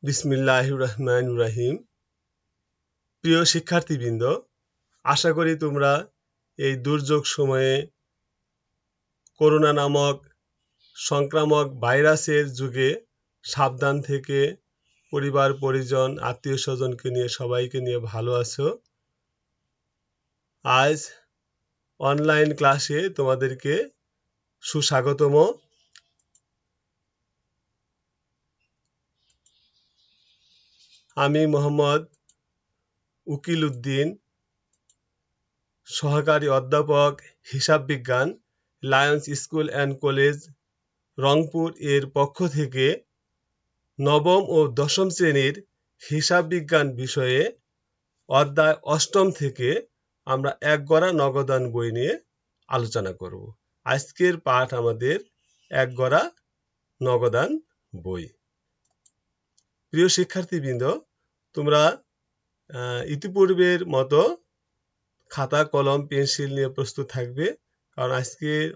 বিসমিল্লাহির রহমানির রহিম। প্রিয় শিক্ষার্থীবৃন্দ, আশা করি তোমরা এই দুর্যোগ সময়ে করোনা নামক সংক্রামক ভাইরাসের যুগে সাবধান থেকে পরিবার পরিজন আত্মীয় স্বজনকে নিয়ে সবাইকে নিয়ে ভালো আছো। আজ অনলাইন ক্লাসে তোমাদেরকে সুস্বাগতম। আমি মোহাম্মদ উকিল উদ্দিন, সহকারী অধ্যাপক হিসাব বিজ্ঞান, Lions school and college Rangpur এর পক্ষ থেকে নবম ও দশম শ্রেণীর হিসাব বিজ্ঞান বিষয়ে অধ্যায় অষ্টম থেকে আমরা এক গড়া নগদান বই নিয়ে আলোচনা করব। আজকের পাঠ আমাদের এক গড়া নগদান বই। প্রিয় শিক্ষার্থীবৃন্দ, তোমরা ইতিপূর্বের মতো খাতা কলম পেন্সিল নিয়ে প্রস্তুত থাকবে, কারণ আজকের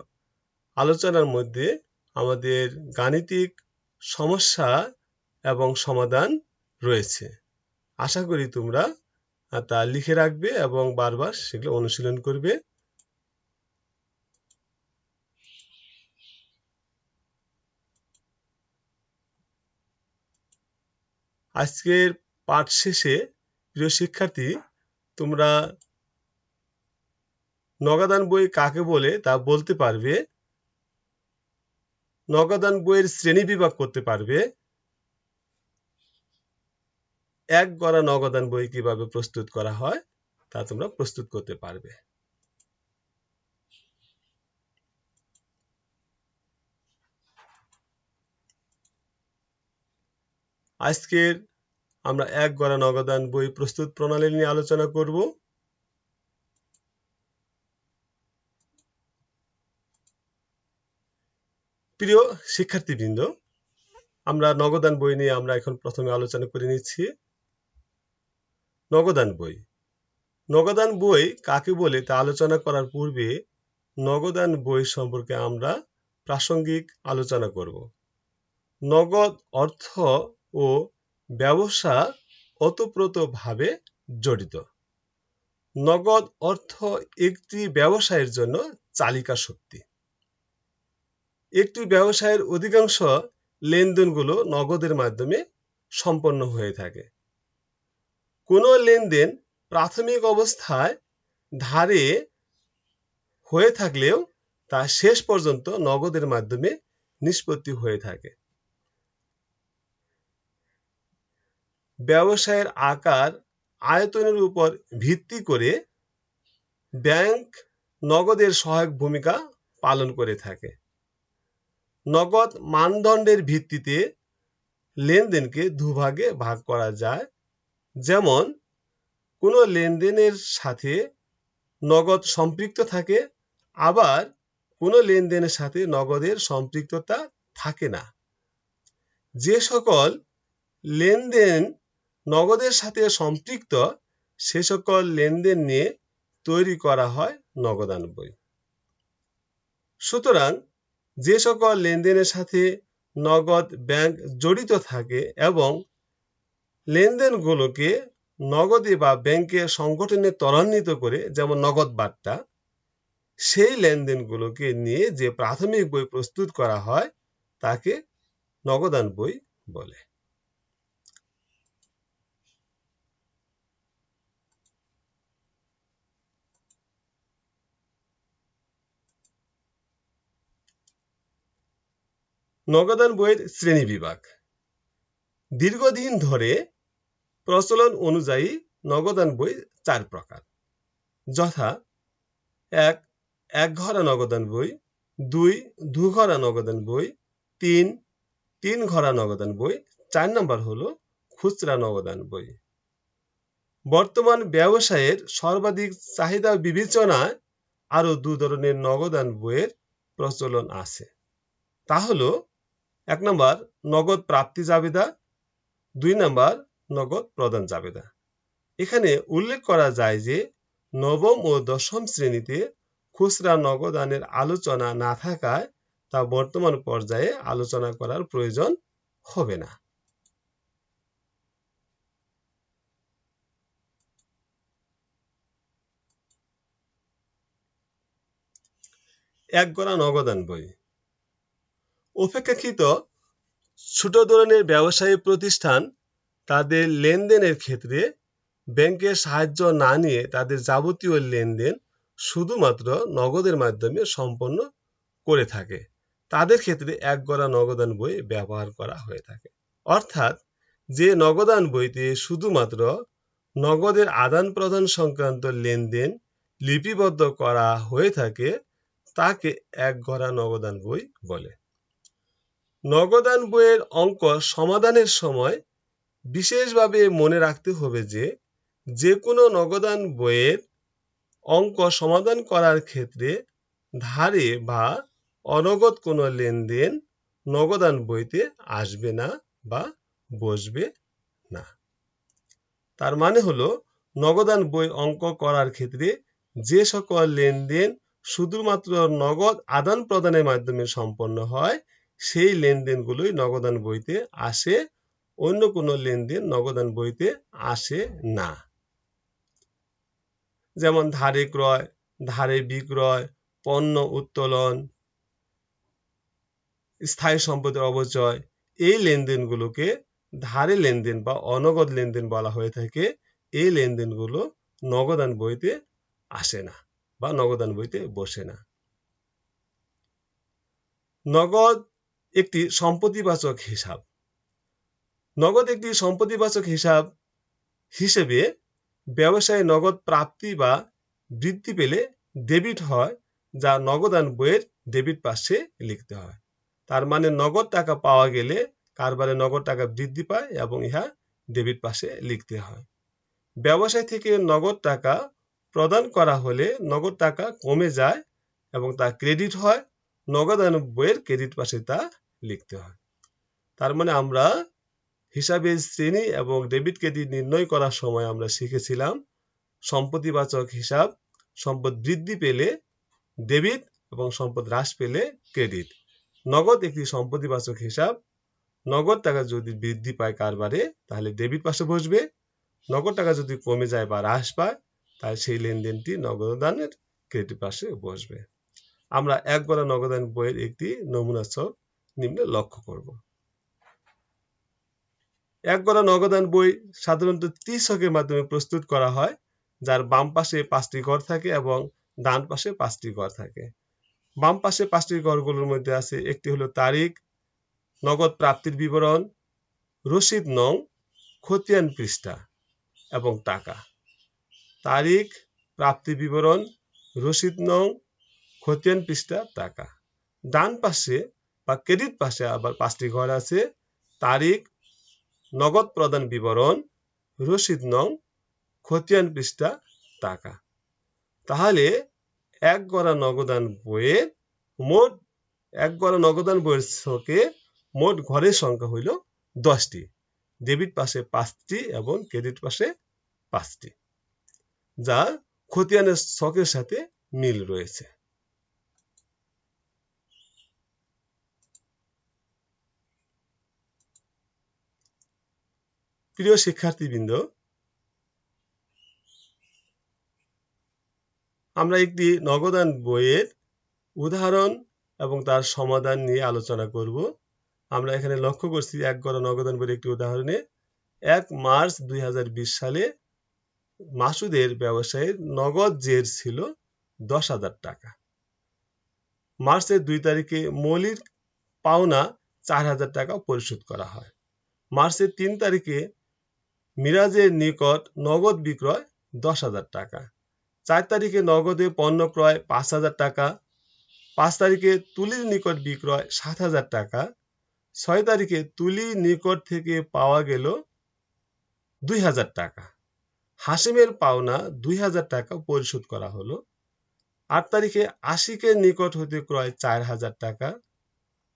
আলোচনার মধ্যে আমাদের গাণিতিক সমস্যা এবং সমাধান রয়েছে। আশা করি তোমরা তা লিখে রাখবে এবং বারবার সেগুলো অনুশীলন করবে। আজকের পাঠ শেষে প্রিয় শিক্ষার্থী, তোমরা নগদান বই কাকে বলে তা বলতে পারবে, নগদান বইয়ের শ্রেণী বিভাগ করতে পারবে, এক গড়া নগদান বই কিভাবে প্রস্তুত করা হয় তা তোমরা প্রস্তুত করতে পারবে। আজকের আমরা এক গড়া নগদান বই প্রস্তুত প্রণালী নিয়ে আলোচনা করব। প্রিয় শিক্ষার্থীবৃন্দ, আমরা নগদান বই নিয়ে এখন প্রথমে আলোচনা করে নিচ্ছি। নগদান বই। নগদান বই কাকে বলে তা আলোচনা করার পূর্বে নগদান বই সম্পর্কে আমরা প্রাসঙ্গিক আলোচনা করব। নগদ অর্থ ও ব্যবসা ওতপ্রোতভাবে জড়িত। নগদ অর্থ একটি ব্যবসায়ের জন্য চালিকা শক্তি। একটি ব্যবসায়ের অধিকাংশ লেনদেনগুলো নগদের মাধ্যমে সম্পন্ন হয়ে থাকে। কোনো লেনদেন প্রাথমিক অবস্থায় ধারে হয়ে থাকলেও তা শেষ পর্যন্ত নগদের মাধ্যমে নিষ্পত্তি হয়ে থাকে। ব্যবসায়ের আকার আয়তনের উপর ভিত্তি করে ব্যাংক নগদের সহায়ক ভূমিকা পালন করে থাকে। নগদ মানদণ্ডের ভিত্তিতে লেনদেনকে দুভাগে ভাগ করা যায়, যেমন কোনো লেনদেনের সাথে নগদ সম্পৃক্ত থাকে, আবার কোনো লেনদেনের সাথে নগদের সম্পৃক্ততা থাকে না। যে সকল লেনদেন নগদের সাথে সম্পৃক্ত সে সকল লেনদেন নিয়ে তৈরি করা হয় নগদান বই। সুতরাং যে সকল লেনদেনের সাথে নগদ ব্যাংক জড়িত থাকে এবং লেনদেনগুলোকে নগদে বা ব্যাংকে সংগঠনে ত্বরান্বিত করে, যেমন নগদ বার্তা, সেই লেনদেনগুলোকে নিয়ে যে প্রাথমিক বই প্রস্তুত করা হয় তাকে নগদান বই বলে। নগদান বইয়ের শ্রেণী বিভাগ। দীর্ঘদিন ধরে প্রচলন অনুযায়ী নগদান বই 4 প্রকার, যথা 1 এক ঘরা নগদান বই, 2 দুঘরা নগদান বই, 3 তিন ঘরা নগদান বই, 4 নম্বর হলো খুচরা নগদান বই। বর্তমান ব্যবসায়ের সর্বাধিক চাহিদা বিবেচনায় আরো 2 ধরনের নগদান বইয়ের প্রচলন আছে। তা হলো 1 নম্বর নগদ প্রাপ্তি জাবেদা, 2 নম্বর নগদ প্রদান জাবেদা। এখানে উল্লেখ করা যায় যে নবম ও দশম শ্রেণীতে খুচরা নগদানের আলোচনা না থাকায় তা বর্তমান পর্যায়ে আলোচনা করার প্রয়োজন হবে না। একগড়া নগদান বই। অপেক্ষাকৃত ছোট ধরনের ব্যবসায়ী প্রতিষ্ঠান তাদের লেনদেনের ক্ষেত্রে ব্যাংকের সাহায্য না নিয়ে তাদের যাবতীয় লেনদেন শুধুমাত্র নগদের মাধ্যমে সম্পন্ন করে থাকে। তাদের ক্ষেত্রে একগড়া নগদান বই ব্যবহার করা হয়ে থাকে। অর্থাৎ যে নগদান বইতে শুধুমাত্র নগদের আদান প্রদান সংক্রান্ত লেনদেন লিপিবদ্ধ করা হয়ে থাকে তাকে একগড়া নগদান বই বলে। নগদান বইয়ের অঙ্ক সমাধানের সময় বিশেষভাবে মনে রাখতে হবে যে কোনো নগদান বইয়ের অঙ্ক সমাধান করার ক্ষেত্রে ধারে বা অনগদ কোনো লেনদেন নগদান বইতে আসবে না বা বসবে না। তার মানে হলো নগদান বই অঙ্ক করার ক্ষেত্রে যে সকল লেনদেন শুধুমাত্র নগদ আদান প্রদানের মাধ্যমে সম্পন্ন হয় সেই লেনদেনগুলোই নগদান বইতে আসে, অন্য কোনো লেনদেন নগদান বইতে আসে না। যেমন ধারে ক্রয়, ধারে বিক্রয়, পণ্য উত্তোলন, স্থায়ী সম্পদের অপচয়, এই লেনদেনগুলোকে ধারে লেনদেন বা অনগদ লেনদেন বলা হয়ে থাকে। এই লেনদেনগুলো নগদান বইতে আসে না বা নগদান বইতে বসে না। নগদ একটি সম্পত্তিবাচক হিসাব। নগদ একটি সম্পত্তিবাচক হিসাব হিসেবে ব্যবসায় নগদ প্রাপ্তি বা বৃদ্ধি পেলে ডেবিট হয়, যা নগদান বইয়ের ডেবিট পাশে লিখতে হয়। তার মানে নগদ টাকা পাওয়া গেলে কারবারে নগদ টাকা বৃদ্ধি পায় এবং ইহা ডেবিট পাশে লিখতে হয়। ব্যবসায় থেকে নগদ টাকা প্রদান করা হলে নগদ টাকা কমে যায় এবং তা ক্রেডিট হয়, নগদান বইয়ের ক্রেডিট পাশে তা লিখতে হয়। তার মানে আমরা হিসাবের শ্রেণী এবং ডেবিট ক্রেডিট নির্ণয় করার সময় আমরা শিখেছিলাম সম্পত্তিবাচক হিসাব, সম্পদ বৃদ্ধি পেলে ডেবিট এবং সম্পদ হ্রাস পেলে ক্রেডিট। নগদ একটি সম্পত্তিবাচক হিসাব। নগদ টাকা যদি বৃদ্ধি পায় কারবারে তাহলে ডেবিট পাশে বসবে, নগদ টাকা যদি কমে যায় বা হ্রাস পায় তাহলে সেই লেনদেনটি নগদানের ক্রেডিট পাশে বসবে। আমরা একগড়া নগদান বইয়ের একটি নমুনা ছক নিম্নে লক্ষ্য করব। একগড়া নগদান বই সাধারণত ত্রিছকের মাধ্যমে প্রস্তুত করা হয়, যার বাম পাশে 5টি ঘর থাকে এবং ডান পাশে 5টি ঘর থাকে। বাম পাশে 5টি ঘরগুলোর মধ্যে আছে একটি হলো তারিখ, নগদ প্রাপ্তির বিবরণ, রসিদ নং, খতিয়ান পৃষ্ঠা এবং টাকা। তারিখ, প্রাপ্তি বিবরণ, রসিদ নং, খতিয়ান পৃষ্ঠা, টাকা। ডান পাশে বা ক্রেডিট পাশে আবার 5টি ঘর আছে, তারিখ, নগদ প্রদান বিবরণ, রসিদ নং, খতিয়ান পৃষ্ঠা, টাকা। তাহলে একগড়া নগদান বইয়ের ছকে মোট ঘরের সংখ্যা হইল 10টি, ডেবিট পাশে 5টি এবং ক্রেডিট পাশে 5টি, যা খতিয়ানের ছকের সাথে মিল রয়েছে। প্রিয় শিক্ষার্থীবৃন্দ, আমরা একটি নগদান বইয়ের উদাহরণ এবং তার সমাধান নিয়ে আলোচনা করব। আমরা এখানে লক্ষ্য করছি একগড়া নগদান বইয়ের একটি উদাহরণে 1 মার্চ 2020 সালে মাসুদের ব্যবসায়ের নগদ জের ছিল 10,000 টাকা। মার্চের 2 তারিখে মৌলিক পাওনা 4,000 টাকা পরিশোধ করা হয়। মার্চের 3 তারিখে মিরাজের নিকট নগদ বিক্রয় 10,000 টাকা। 4 তারিখে নগদে পণ্য ক্রয় 5,000 টাকা। 5 তারিখে তুলির নিকট বিক্রয় 7,000 টাকা। 6 তারিখে তুলির নিকট থেকে পাওয়া গেল 2,000 টাকা। হাসিমের পাওনা 2,000 টাকা পরিশোধ করা হলো। 8 তারিখে আশিকের নিকট হতে ক্রয় 4,000 টাকা।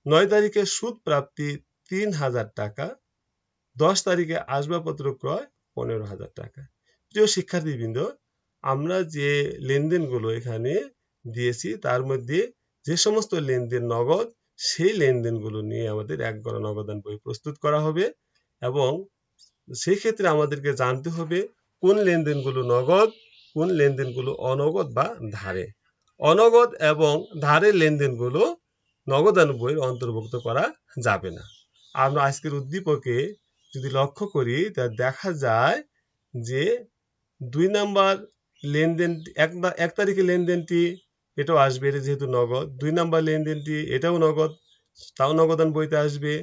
9 তারিখে সুদ প্রাপ্তি 3,000 টাকা। 10 তারিখে আসবাবপত্র ক্রয় 15,000 টাকা। প্রিয় শিক্ষার্থীবৃন্দ, আমরা যে লেনদেনগুলো এখানে দিয়েছি তার মধ্যে যে সমস্ত লেনদেন নগদ সেই লেনদেনগুলো নিয়ে আমাদের একগড়া নগদান বই প্রস্তুত করা হবে এবং সেই ক্ষেত্রে আমাদেরকে জানতে হবে কোন লেনদেনগুলো নগদ, কোন লেনদেনগুলো অনগদ বা ধারে। অনগদ এবং ধারের লেনদেনগুলো নগদান বইয়ের অন্তর্ভুক্ত করা যাবে না। আমরা আজকের উদ্দীপকে যদি লক্ষ্য করি তা দেখা যায় যে ২ নাম্বার লেনদেন এক তারিখের লেনদেনটি এটাও আসবে, এটা যেহেতু নগদ। ২ নাম্বার লেনদেনটি এটাও নগদ, তাও নগদান বইতে আসবে।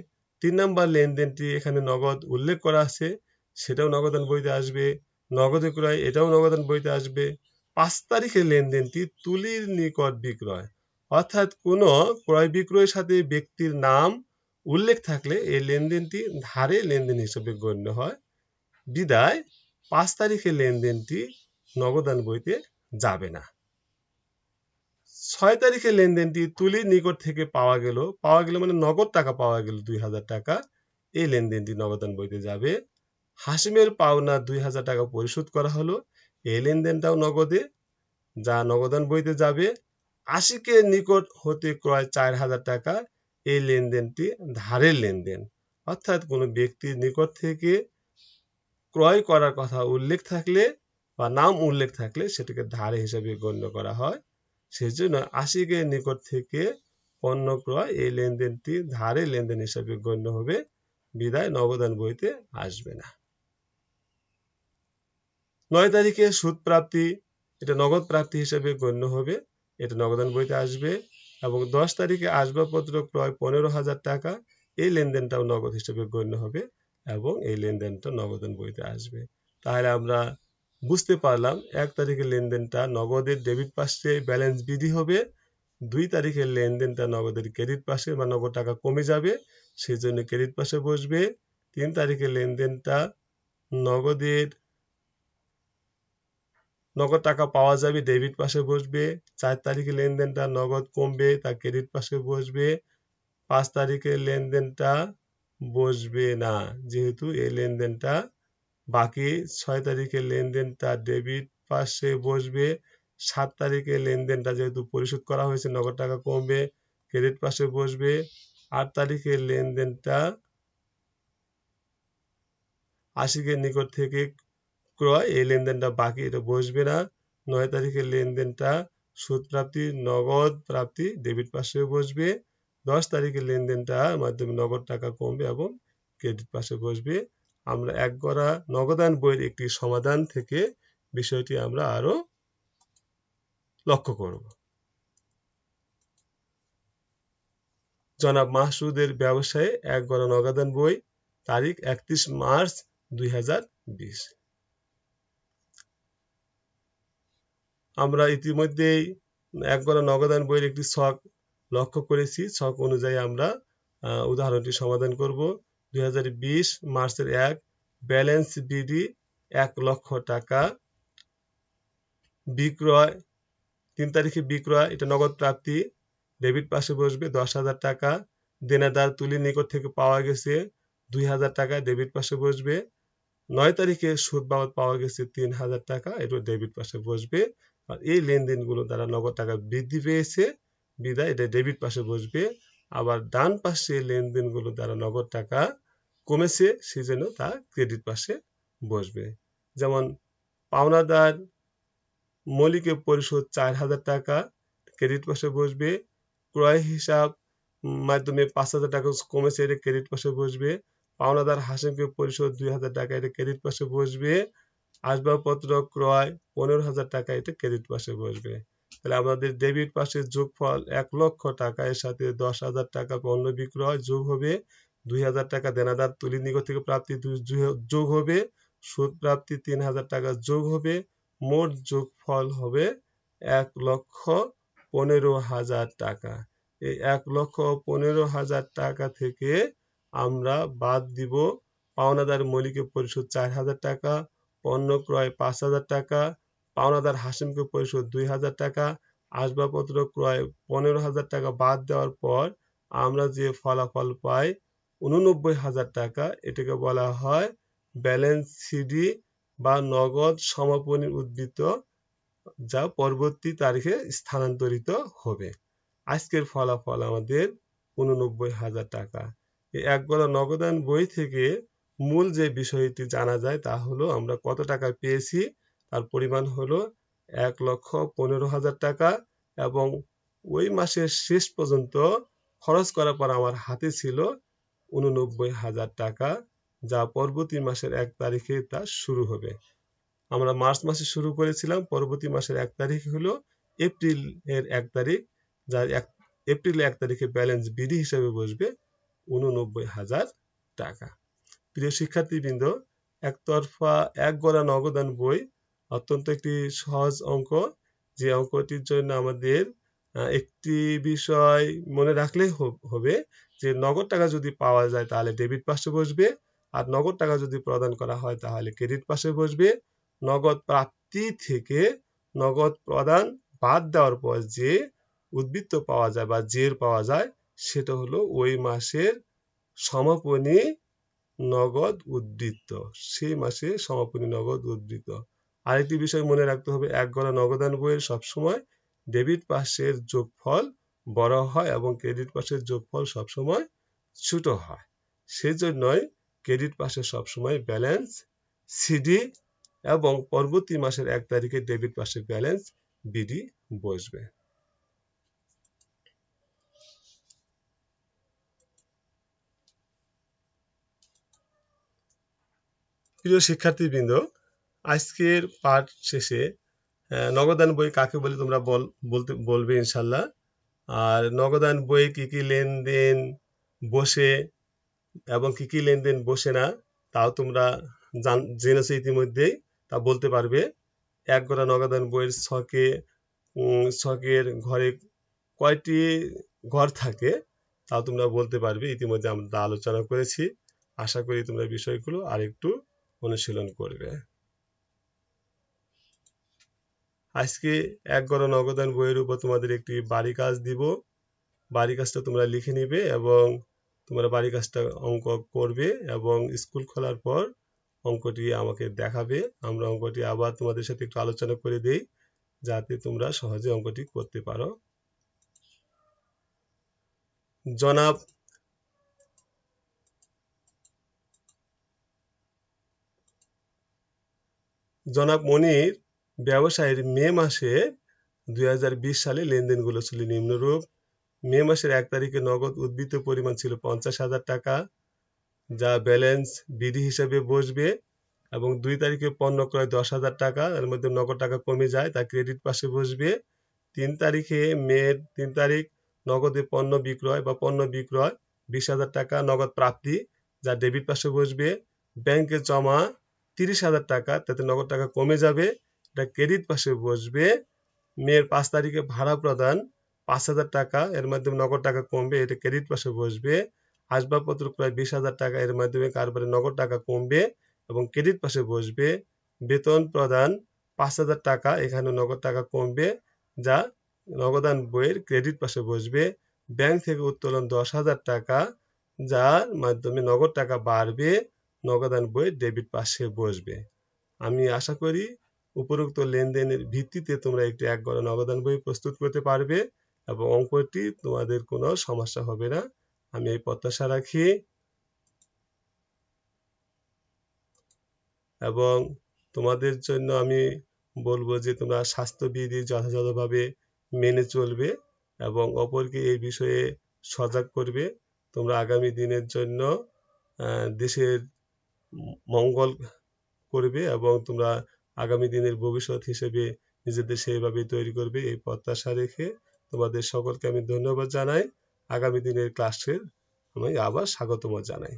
৩ নাম্বার লেনদেনটি এখানে নগদ উল্লেখ করা আছে, সেটাও নগদান বইতে আসবে। নগদে ক্রয় এটাও নগদান বইতে আসবে। ৫ তারিখের লেনদেনটি তুলির নিকট বিক্রয়, অর্থাৎ কোনো ক্রয় বিক্রয়ের সাথে ব্যক্তির নাম উল্লেখ থাকলে এই লেনদেনটি ধারে লেনদেন হিসেবে গণ্য হয়, বিদায় ৫ তারিখের লেনদেনটি নগদান বইতে যাবে না। ৬ তারিখের লেনদেনটি তুলির নিকট থেকে পাওয়া গেল মানে নগদ টাকা পাওয়া গেল ২০০০ টাকা, এই লেনদেনটি নগদান বইতে যাবে। হাসিমের পাওনা ২০০০ টাকা পরিশোধ করা হলো, এই লেনদেনটাও নগদে, যা নগদান বইতে যাবে। আশিকের নিকট হতে ক্রয় ৪০০০ টাকা, এই লেনদেনটি ধারের লেনদেন, অর্থাৎ কোনো ব্যক্তির নিকট থেকে ক্রয় করার কথা উল্লেখ থাকলে বা নাম উল্লেখ থাকলে সেটাকে ধারে হিসাবে গণ্য করা হয়। সেজন্য আশিকের নিকট থেকে পণ্য ক্রয়, এই লেনদেনটি ধারে লেনদেন হিসাবে গণ্য হবে, বিদায় নগদান বইতে আসবে না। ৯ তারিখে সুদ প্রাপ্তি, এটা নগদ প্রাপ্তি হিসাবে গণ্য হবে, এটা নগদান বইতে আসবে। এবং ১০ তারিখে আসবাবপত্র ক্রয় ১৫,০০০ টাকা, এই লেনদেনটাও নগদ হিসেবে গণ্য হবে এবং এই লেনদেনটা নগদান বইতে আসবে। তাহলে আমরা বুঝতে পারলাম ১ তারিখের লেনদেনটা নগদের ডেবিট পাশে ব্যালেন্স বিধি হবে, ২ তারিখের লেনদেনটা নগদের ক্রেডিট পাশে বা নগদ টাকা কমে যাবে, সেই জন্য ক্রেডিট পাশে বসবে। ৩ তারিখের লেনদেনটা নগদের নগদ টাকা পাওয়া যাবে, ডেবিট পাশে বসবে। ৪ তারিখে লেনদেনটা নগদ কমবে, তা ক্রেডিট পাশে বসবে। ৫ তারিখের লেনদেনটা বসবে না, যেহেতু এই লেনদেনটা বাকি। ৬ তারিখের লেনদেনটা ডেবিট পাশে বসবে। ৭ তারিখের লেনদেনটা যেহেতু পরিশোধ করা হয়েছে, নগদ টাকা কমবে, ক্রেডিট পাশে বসবে। ৮ তারিখের লেনদেনটা আশিকের নিকট থেকে ক্রয়, এই লেনদেনটা বাকি, এটা বসবে না। ৯ তারিখের লেনদেনটা সুদ প্রাপ্তি, নগদ প্রাপ্তি, ডেবিট পাশে বসবে। ১০ তারিখের লেনদেনটা মাধ্যমে নগদ টাকা কমবে এবং ক্রেডিট পাশে বসবে। আমরা এক গড়া নগদান বইয়ের একটি সমাধান থেকে বিষয়টি আমরা আরো লক্ষ্য করব। জনাব মাহসুদের ব্যবসায়ে এক গড়া নগদান বই, তারিখ ৩১ মার্চ ২০২০। আমরা ইতিমধ্যেই এক গড়া নগদান বইয়ের একটি ছক লক্ষ্য করেছি। ছক অনুযায়ী আমরা উদাহরণটি সমাধান করব। ২০২০ মার্চের ১, ব্যালেন্স বিডি ১,০০,০০০ টাকা, বিক্রয় ৩ তারিখে বিক্রয়, এটা নগদ প্রাপ্তি, ডেবিট পাশে বসবে ১০,০০০ টাকা। দেনাদার তুলির নিকট থেকে পাওয়া গেছে ২,০০০ টাকা, ডেবিট পাশে বসবে। ৯ তারিখে সুদ বাবদ পাওয়া গেছে ৩,০০০ টাকা, এটা ডেবিট পাশে বসবে। আর এই লেনদেনগুলো দ্বারা নগদ টাকা বৃদ্ধি পেয়েছে, বিদায় এটা ডেবিট পাশে বসবে। আবার ডান পাশে লেনদেনগুলো দ্বারা নগদ টাকা কমেছে, সেজন্য তা ক্রেডিট পাশে বসবে। যেমন পাওনাদার মৌলিকের পরিশোধ ৪,০০০ টাকা, ক্রেডিট পাশে বসবে। ক্রয় হিসাব মাধ্যমে ৫,০০০ টাকা কমেছে, এটা ক্রেডিট পাশে বসবে। পাওনাদার হাসিমকে পরিশোধ ২,০০০ টাকা, এটা ক্রেডিট পাশে বসবে। আসবাবপত্র ক্রয় ১৫,০০০ টাকা, এটা ক্রেডিট পাশে বসবে। তাহলে আমাদের ডেবিট পাশের যোগফল ১,০০,০০০ টাকা, এর সাথে ১০,০০০ টাকা পণ্য বিক্রয় যোগ হবে, ২,০০০ টাকা দেনাদার তুলির নিকট থেকে প্রাপ্তি যোগ হবে, সুদ প্রাপ্তি ৩,০০০ টাকা যোগ হবে, মোট যোগফল হবে ১,১৫,০০০ টাকা। এই ১,১৫,০০০ টাকা থেকে আমরা বাদ দিব পাওনাদার মৌলিকের পরিশোধ ৪,০০০ টাকা, পণ্য ক্রয় ৫,০০০ টাকা, পাওনাদার হাসিমকে পরিশোধ ২,০০০ টাকা, আসবাবপত্র ক্রয় ১৫,০০০ টাকা বাদ দেওয়ার পর আমরা যে ফলাফল পাই ৮৯,০০০ টাকা, এটাকে বলা হয় ব্যালেন্স সিডি বা নগদ সমাপনী উদ্ধৃত, যা পরবর্তী তারিখে স্থানান্তরিত হবে। আজকের ফলাফল আমাদের ৮৯,০০০ টাকা। এই এক গড়া নগদান বই থেকে মূল যে বিষয়টি জানা যায় তা হলো আমরা কত টাকা পেয়েছি, তার পরিমাণ হলো ১,১৫,০০০ টাকা এবং ওই মাসের শেষ পর্যন্ত খরচ করার পর আমার হাতে ছিল 89,000 টাকা, যা পরবর্তী মাসের 1 তারিখে তা শুরু হবে। আমরা মার্চ মাসে শুরু করেছিলাম, পরবর্তী মাসের 1 তারিখ হলো এপ্রিলের 1 তারিখ, যার এপ্রিলের 1 তারিখে ব্যালেন্স বিডি হিসেবে বসবে 89,000 টাকা। প্রিয় শিক্ষার্থীবৃন্দ, একতরফা এক গড়া নগদান বই অত্যন্ত একটি সহজ অঙ্ক, যে অঙ্কটির জন্য আমাদের একটি বিষয় মনে রাখলেই হবে যে নগদ টাকা যদি পাওয়া যায় তাহলে ডেবিট পাশে বসবে, আর নগদ টাকা যদি প্রদান করা হয় তাহলে ক্রেডিট পাশে বসবে। নগদ প্রাপ্তি থেকে নগদ প্রদান বাদ দেওয়ার পর যে উদ্বৃত্ত পাওয়া যায় বা জের পাওয়া যায় সেটা হলো ওই মাসের সমাপনী নগদ উদ্বৃত্ত, সেই মাসে সমাপনী নগদ উদ্বৃত্ত। আরেকটি বিষয় মনে রাখতে হবে, এক গড়া নগদান বইয়ের সবসময় ডেবিট পাশের যোগফল বড় হয় এবং ক্রেডিট পাশের যোগফল সবসময় ছোট হয়। সেজন্যই ক্রেডিট পাশে সবসময় ব্যালেন্স সিডি এবং পরবর্তী মাসের 1 তারিখে ডেবিট পাশের ব্যালেন্স বিডি বসবে। প্রিয় শিক্ষার্থীবৃন্দ, আজকের পাঠ শেষে নগদান বই কাকে বলে তোমরা বলবে ইনশাল্লাহ। আর নগদান বই কি কি লেনদেন বসে এবং কি কি লেনদেন বসে না তাও তোমরা জেনেছো ইতিমধ্যেই, তা বলতে পারবে। এক গড়া নগদান বইয়ের ছকের ঘরে কয়টি ঘর থাকে তাও তোমরা বলতে পারবে, ইতিমধ্যে আমরা আলোচনা করেছি। আশা করি তোমরা বিষয়গুলো আরেকটু অনুশীলন করবে। আজকে এক গড়া নগদান বইয়ের উপর তোমাদের একটি বাড়ি কাজ দিব, বাড়ি কাজটা তোমরা লিখে নিবে এবং তোমরা বাড়ি কাজটা অঙ্ক করবে এবং স্কুল খোলার পর অঙ্কটি আমাকে দেখাবে। আমরা অঙ্কটি আবার তোমাদের সাথে একটু আলোচনা করে দেই যাতে তোমরা সহজে অঙ্কটি করতে পারো। জনাব মনির ব্যবসায়ের মে মাসে 2020 সালে লেনদেনগুলো ছিল নিম্নরূপ। মে মাসের 1 তারিখে নগদ উদ্বৃত্ত পরিমাণ ছিল 50,000 টাকা, যা ব্যালেন্স বিডি হিসেবে বসবে, এবং 2 তারিখে পণ্য ক্রয় 10,000 টাকা, এর মধ্যে নগদ টাকা কমে যায়, তা ক্রেডিট পাশে বসবে। 3 তারিখে মের 3 তারিখ নগদে পণ্য বিক্রয় বা পণ্য বিক্রয় 20,000 টাকা নগদ প্রাপ্তি, যা ডেবিট পাশে বসবে। ব্যাংকে জমা 30,000 টাকা, তাতে নগদ টাকা কমে যাবে, এটা ক্রেডিট পাশে বসবে। মের 5 তারিখে ভাড়া প্রদান 5,000 টাকা, এর মাধ্যমে নগদ টাকা কমবে, এটা ক্রেডিট পাশে বসবে। আসবাবপত্র প্রায় 20,000 টাকা, এর মাধ্যমে কারবারে নগদ টাকা কমবে এবং ক্রেডিট পাশে বসবে। বেতন প্রদান 5,000 টাকা, এখানে নগদ টাকা কমবে, যা নগদান বইয়ের ক্রেডিট পাশে বসবে। ব্যাংক থেকে উত্তোলন 10,000 টাকা, যার মাধ্যমে নগদ টাকা বাড়বে, নগদান বইয়ের ডেবিট পাশে বসবে। আমি আশা করি উপরোক্ত লেনদেনের ভিত্তিতে তোমরা একটি এক গড়া নগদান বই প্রস্তুত করতে পারবে এবং অঙ্কটি তোমাদের কোনো সমস্যা হবে না, আমি এই প্রত্যাশা রাখি। এবং তোমাদের জন্য আমি বলবো যে তোমরা স্বাস্থ্যবিধি যথাযথভাবে মেনে চলবে এবং অপরকে এই বিষয়ে সজাগ করবে। তোমরা আগামী দিনের জন্য দেশের মঙ্গল করবে এবং তোমরা আগামী দিনের ভবিষ্যৎ হিসেবে নিজেদের সেইভাবে তৈরি করবে, এই প্রত্যাশা রেখে তোমাদের সকলকে আমি ধন্যবাদ জানাই। আগামী দিনের ক্লাসের আমি আবার স্বাগতম জানাই।